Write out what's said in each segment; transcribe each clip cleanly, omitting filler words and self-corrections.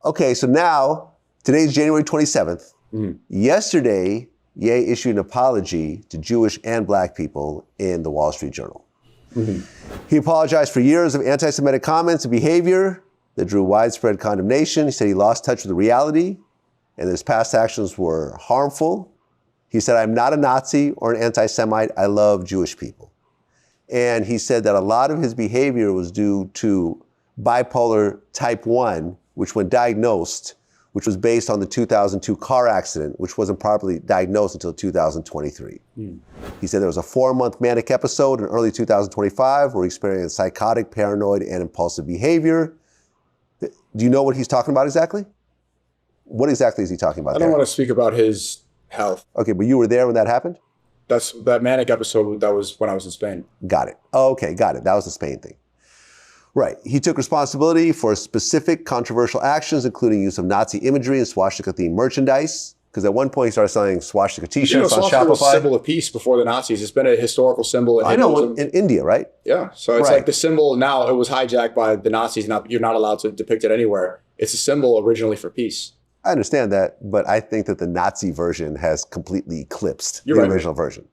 Okay, so now, today's January 27th. Yesterday, Ye issued an apology to Jewish and Black people in the Wall Street Journal. He apologized for years of anti-Semitic comments and behavior that drew widespread condemnation. He said he lost touch with the reality and his past actions were harmful. He said, I'm not a Nazi or an anti-Semite. I love Jewish people. And he said that a lot of his behavior was due to bipolar type 1, which when diagnosed, which was based on the 2002 car accident, which wasn't properly diagnosed until 2023. He said there was a 4-month manic episode in early 2025 where he experienced psychotic, paranoid, and impulsive behavior. Do you know what he's talking about exactly? What exactly is he talking about? I don't want to speak about his health. Okay, but you were there when that happened? That manic episode, that was when I was in Spain. Got it. Okay, got it. That was the Spain thing. Right. He took responsibility for specific controversial actions, including use of Nazi imagery and swastika-themed merchandise. Because at one point he started selling swastika t-shirts on Shopify. Was a symbol of peace before the Nazis. It's been a historical symbol. I know, in India, right? Yeah. So it's like the symbol now, it was hijacked by the Nazis. Now you're not allowed to depict it anywhere. It's a symbol originally for peace. I understand that, but I think that the Nazi version has completely eclipsed the original version.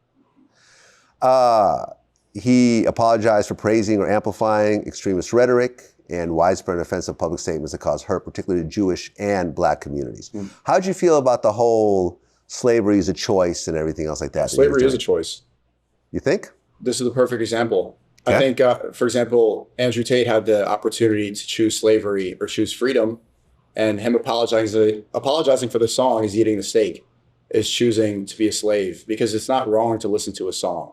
He apologized for praising or amplifying extremist rhetoric and widespread offensive public statements that cause hurt, particularly to Jewish and Black communities. How'd you feel about the whole slavery is a choice and everything else like that? Slavery is a choice. You think? This is the perfect example. Okay. I think, for example, Andrew Tate had the opportunity to choose slavery or choose freedom, and him apologizing for the song is eating the steak, is choosing to be a slave, because it's not wrong to listen to a song.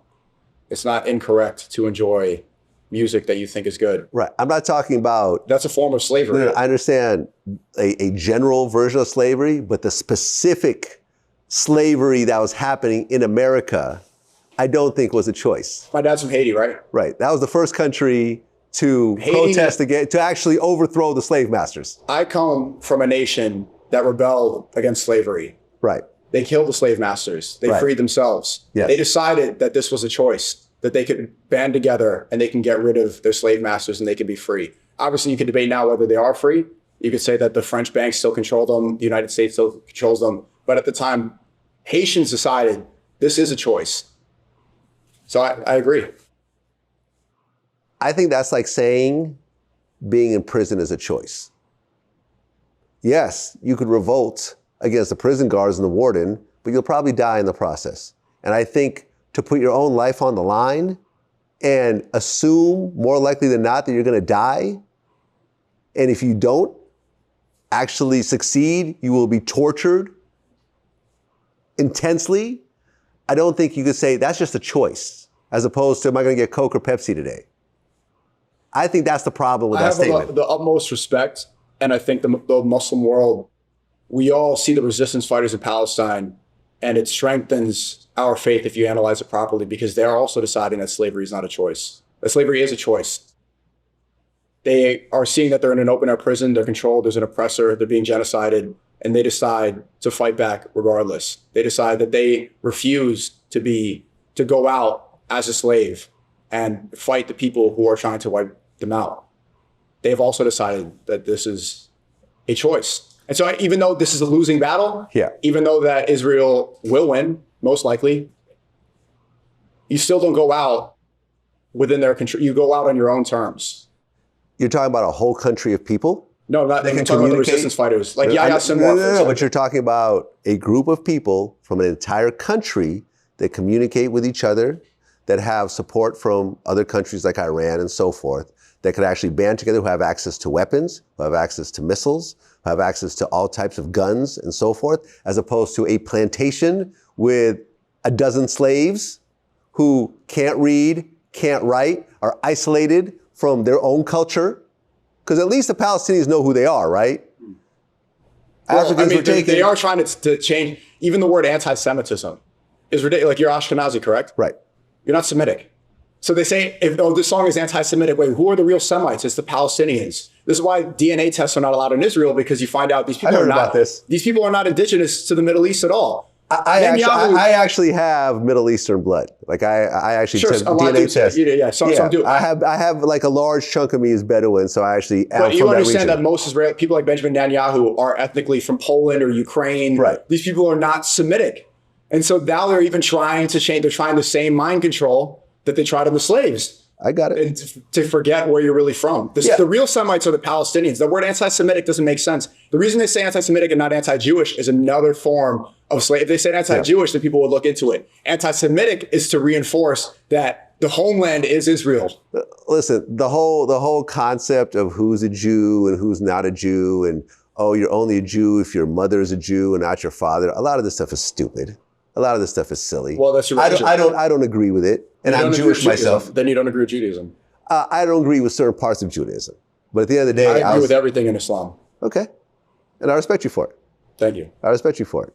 It's not incorrect to enjoy music that you think is good. Right. I'm not talking about... That's a form of slavery. I understand a general version of slavery, but the specific slavery that was happening in America, I don't think was a choice. My dad's from Haiti, right? Right. That was the first country to protest against, to actually overthrow the slave masters. I come from a nation that rebelled against slavery. Right. They killed the slave masters. They freed themselves. Yes. They decided that this was a choice, that they could band together and they can get rid of their slave masters and they can be free. Obviously, you can debate now whether they are free. You could say that the French banks still control them, the United States still controls them. But at the time, Haitians decided this is a choice. So I agree. I think that's like saying being in prison is a choice. Yes, you could revolt against the prison guards and the warden, but you'll probably die in the process. And I think to put your own life on the line and assume more likely than not that you're going to die, and if you don't actually succeed, you will be tortured intensely. I don't think you could say that's just a choice, as opposed to, am I going to get Coke or Pepsi today? I think that's the problem with that statement. I have the utmost respect, and I think the Muslim world, we all see the resistance fighters in Palestine, and it strengthens our faith if you analyze it properly, because they are also deciding that slavery is not a choice. That slavery is a choice. They are seeing that they're in an open-air prison, they're controlled, there's an oppressor, they're being genocided, and they decide to fight back regardless. They decide that they refuse to go out as a slave and fight the people who are trying to wipe them out. They've also decided that this is a choice. And so even though this is a losing battle, even though that Israel will win, most likely, you still don't go out within their control. You go out on your own terms. You're talking about a whole country of people? No, I'm talking about the resistance fighters. Like Yahya Sinwar. No, but you're talking about a group of people from an entire country that communicate with each other, that have support from other countries like Iran and so forth, that could actually band together, who have access to weapons, who have access to missiles, who have access to all types of guns and so forth, as opposed to a plantation with a dozen slaves who can't read, can't write, are isolated from their own culture. Because at least the Palestinians know who they are, right? Well, they are trying to change. Even the word anti-Semitism is ridiculous. Like, you're Ashkenazi, correct? Right. You're not Semitic. So they say, oh, this song is anti-Semitic. Wait, who are the real Semites? It's the Palestinians. This is why DNA tests are not allowed in Israel, because you find out these people are not indigenous to the Middle East at all. I actually have Middle Eastern blood. Like I actually sure, took a lot DNA test. Some do. I have like a large chunk of me is Bedouin, so I actually am but you from understand that that most Israeli people like Benjamin Netanyahu are ethnically from Poland or Ukraine. Right. These people are not Semitic, and so now they're even trying to change. They're trying the same mind control that they tried on the slaves. I got it. And to forget where you're really from. The real Semites are the Palestinians. The word anti-Semitic doesn't make sense. The reason they say anti-Semitic and not anti-Jewish is another form of slave. If they said anti-Jewish, then people would look into it. Anti-Semitic is to reinforce that the homeland is Israel. Listen, the whole concept of who's a Jew and who's not a Jew, and oh, you're only a Jew if your mother is a Jew and not your father. A lot of this stuff is stupid. A lot of this stuff is silly. Well, that's your religion. I don't agree with it. And I'm Jewish myself. Then you don't agree with Judaism. I don't agree with certain parts of Judaism. But at the end of the day, I agree with everything in Islam. Okay. And I respect you for it. Thank you. I respect you for it.